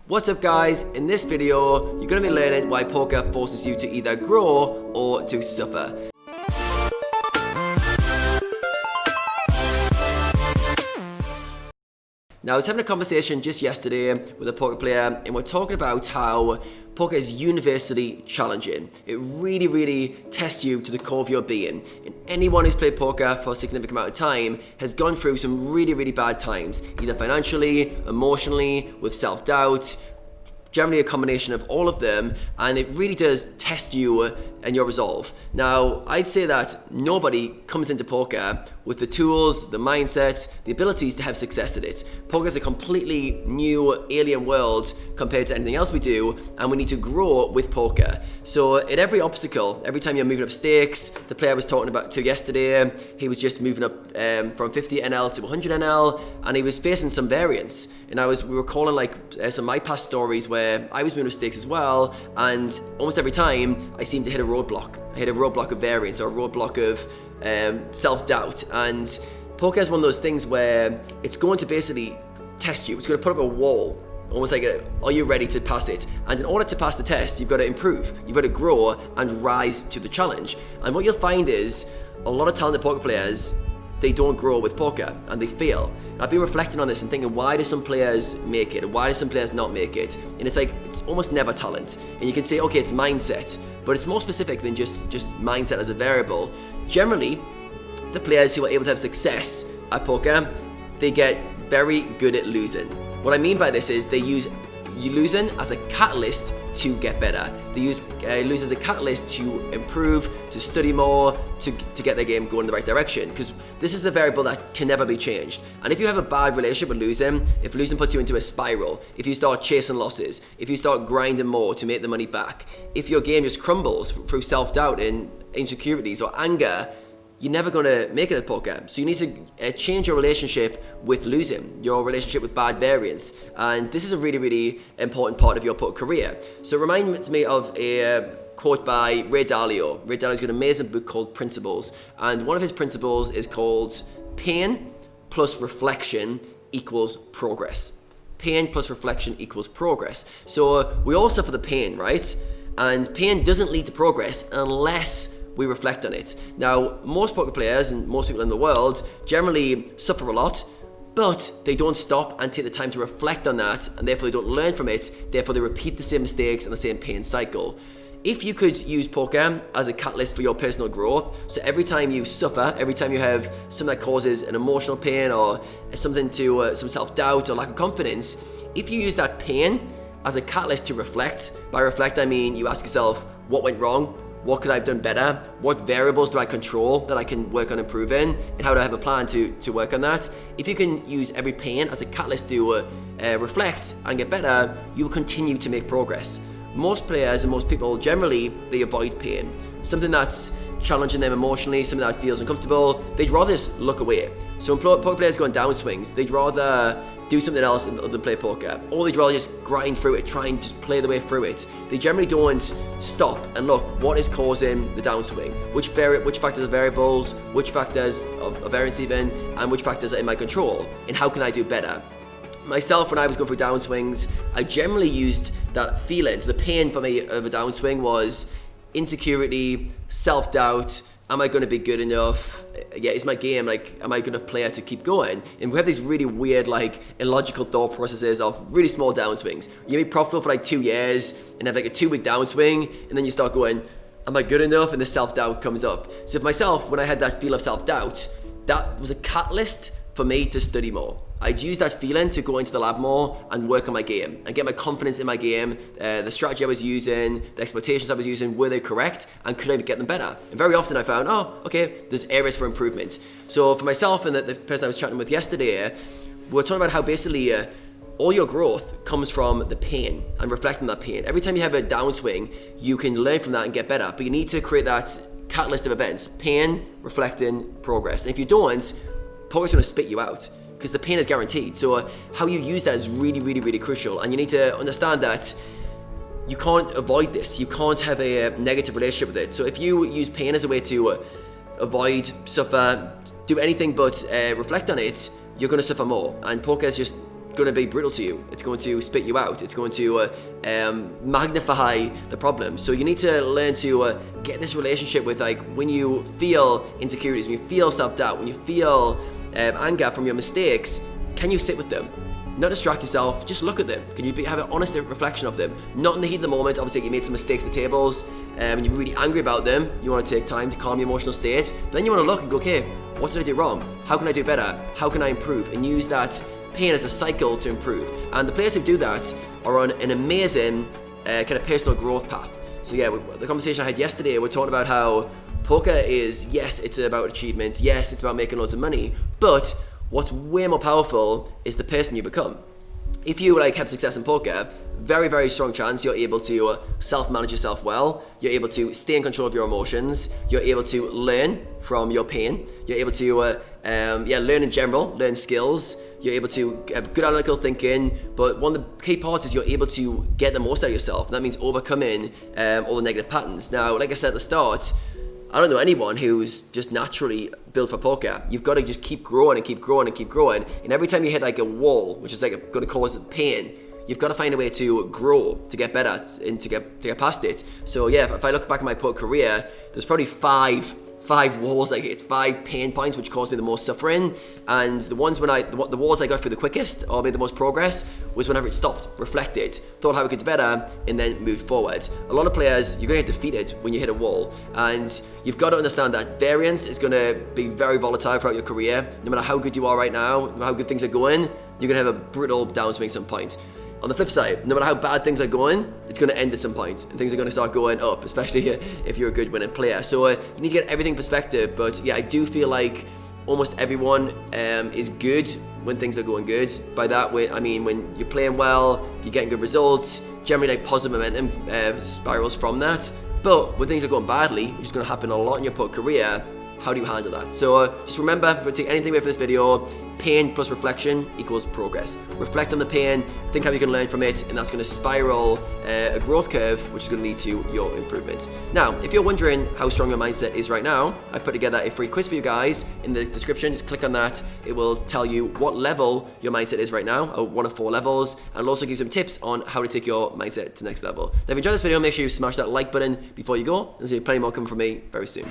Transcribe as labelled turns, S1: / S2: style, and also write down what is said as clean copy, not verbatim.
S1: What's up guys, in this video you're going to be learning why poker forces you to either grow or to suffer. Now I was having a conversation just yesterday with a poker player and we're talking about how poker is universally challenging. It really tests you to the core of your being. And anyone who's played poker for a significant amount of time has gone through some really bad times, either financially, emotionally, with self-doubt, generally a combination of all of them, and it really does test you and your resolve. Now, I'd say that nobody comes into poker with the tools, the mindset, the abilities to have success at it. Poker is a completely new alien world compared to anything else we do, and we need to grow with poker. So at every obstacle, every time you're moving up stakes, the player I was talking about to yesterday, he was just moving up from 50 NL to 100 NL, and he was facing some variance. And we were calling like some of my past stories where I was moving up stakes as well, and almost every time I seemed to hit a roadblock. I hit a roadblock of variance or a roadblock of self-doubt. And poker is one of those things where it's going to basically test you. It's going to put up a wall, almost like are you ready to pass it? And in order to pass the test, you've got to improve, you've got to grow and rise to the challenge. And what you'll find is a lot of talented poker players, they don't grow with poker and they fail. And I've been reflecting on this and thinking, why do some players make it? Why do some players not make it? And it's like, it's almost never talent. And you can say, okay, it's mindset, but it's more specific than just mindset as a variable. Generally, the players who are able to have success at poker, they get very good at losing. What I mean by this is they use losing as a catalyst to get better. They use losing as a catalyst to improve, to study more, to get their game going in the right direction. Because this is the variable that can never be changed. And if you have a bad relationship with losing, if losing puts you into a spiral, if you start chasing losses, if you start grinding more to make the money back, if your game just crumbles through self-doubt and insecurities or anger, you're never going to make it at poker. So you need to change your relationship with losing, your relationship with bad variance. And this is a really important part of your poker career. So it reminds me of a quote by Ray Dalio. Ray Dalio's got an amazing book called Principles. And one of his principles is called pain plus reflection equals progress. Pain plus reflection equals progress. So we all suffer the pain, right? And pain doesn't lead to progress unless we reflect on it. Now, most poker players and most people in the world generally suffer a lot, but they don't stop and take the time to reflect on that, and therefore they don't learn from it, therefore they repeat the same mistakes and the same pain cycle. If you could use poker as a catalyst for your personal growth, so every time you suffer, every time you have something that causes an emotional pain or something to some self-doubt or lack of confidence, if you use that pain as a catalyst to reflect, by reflect I mean you ask yourself, what went wrong? What could I have done better? What variables do I control that I can work on improving? And how do I have a plan to work on that? If you can use every pain as a catalyst to reflect and get better, you will continue to make progress. Most players and most people generally, they avoid pain. Something that's challenging them emotionally, something that feels uncomfortable, they'd rather just look away. So when poker players go on downswings, they'd rather do something else other than play poker, or they'd rather just grind through it, try and just play the way through it. They generally don't stop and look what is causing the downswing, which factors are variables, which factors are variance even, and which factors are in my control, and how can I do better. Myself, when I was going through downswings, I generally used that feeling. So the pain for me of a downswing was insecurity, self-doubt. Am I going to be good enough? Yeah, is my game, like, am I good enough player to keep going? And we have these really weird, like, illogical thought processes of really small downswings. You may be profitable for like 2 years and have like a 2-week downswing, and then you start going, am I good enough? And the self-doubt comes up. So for myself, when I had that feel of self-doubt, that was a catalyst for me to study more. I'd use that feeling to go into the lab more and work on my game and get my confidence in my game, the strategy I was using, the expectations I was using, were they correct and could I get them better? And very often I found, oh, okay, there's areas for improvement. So for myself and the person I was chatting with yesterday, we were talking about how basically all your growth comes from the pain and reflecting that pain. Every time you have a downswing, you can learn from that and get better, but you need to create that catalyst of events, pain, reflecting, progress. And if you don't, poker's gonna spit you out, because the pain is guaranteed. So how you use that is really crucial, and you need to understand that you can't avoid this. You can't have a negative relationship with it. So if you use pain as a way to avoid, suffer, do anything but reflect on it, you're going to suffer more. And poker is just going to be brutal to you. It's going to spit you out. It's going to magnify the problem. So you need to learn to get this relationship with, like, when you feel insecurities, when you feel self-doubt, when you feel anger from your mistakes, can you sit with them? Not distract yourself, just look at them. Can you have an honest reflection of them? Not in the heat of the moment. Obviously, you made some mistakes at the tables, and you're really angry about them. You want to take time to calm your emotional state. But then you want to look and go, okay, what did I do wrong? How can I do better? How can I improve? And use that pain as a cycle to improve. And the players who do that are on an amazing kind of personal growth path. So yeah, the conversation I had yesterday, we're talking about how poker is, yes, it's about achievements. Yes, it's about making loads of money. But what's way more powerful is the person you become. If you have success in poker, very, very strong chance you're able to self-manage yourself well. You're able to stay in control of your emotions. You're able to learn from your pain. You're able to learn in general, learn skills. You're able to have good analytical thinking. But one of the key parts is you're able to get the most out of yourself. And that means overcoming all the negative patterns. Now, like I said at the start, I don't know anyone who's just naturally built for poker. You've got to just keep growing and keep growing and keep growing. And every time you hit a wall, which is going to cause pain, you've got to find a way to grow, to get better, and to get past it. So yeah, if I look back at my poker career, there's probably five walls I hit, 5 pain points which caused me the most suffering, and the walls I got through the quickest or made the most progress was whenever it stopped, reflected, thought how we could do better, and then moved forward. A lot of players, you're going to get defeated when you hit a wall, and you've got to understand that variance is going to be very volatile throughout your career. No matter how good you are right now, no matter how good things are going, you're going to have a brutal downswing at some point. On the flip side, no matter how bad things are going, it's going to end at some point, and things are going to start going up, especially if you're a good winning player. So you need to get everything in perspective. But yeah, I do feel like almost everyone is good when things are going good. By that, I mean when you're playing well, you're getting good results, generally positive momentum spirals from that. But when things are going badly, which is going to happen a lot in your poker career, how do you handle that? So just remember, if you take anything away from this video, pain plus reflection equals progress. Reflect on the pain, think how you can learn from it, and that's going to spiral a growth curve, which is going to lead to your improvement. Now, if you're wondering how strong your mindset is right now, I put together a free quiz for you guys in the description. Just click on that. It will tell you what level your mindset is right now, or 1 of 4 levels, and it'll also give you some tips on how to take your mindset to the next level. Now, if you enjoyed this video, make sure you smash that like button before you go, and there's plenty more coming from me very soon.